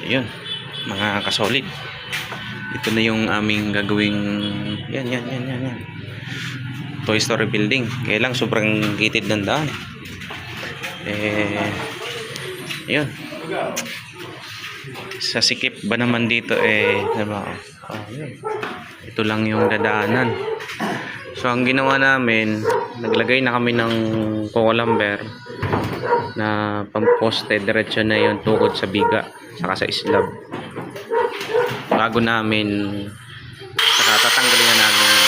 Ayun, mga kasolid. Ito na yung aming gagawing yan. Toy Story building. Kaya lang sobrang gitid ng daan. Ayun. Sa sikip ba naman dito diba? Yun. Ito lang yung dadaanan. So ang ginawa namin, naglagay na kami ng coco lumber na pamposte, diretso na yung tukod sa biga saka sa slab. Bago namin saka tatanggalin na namin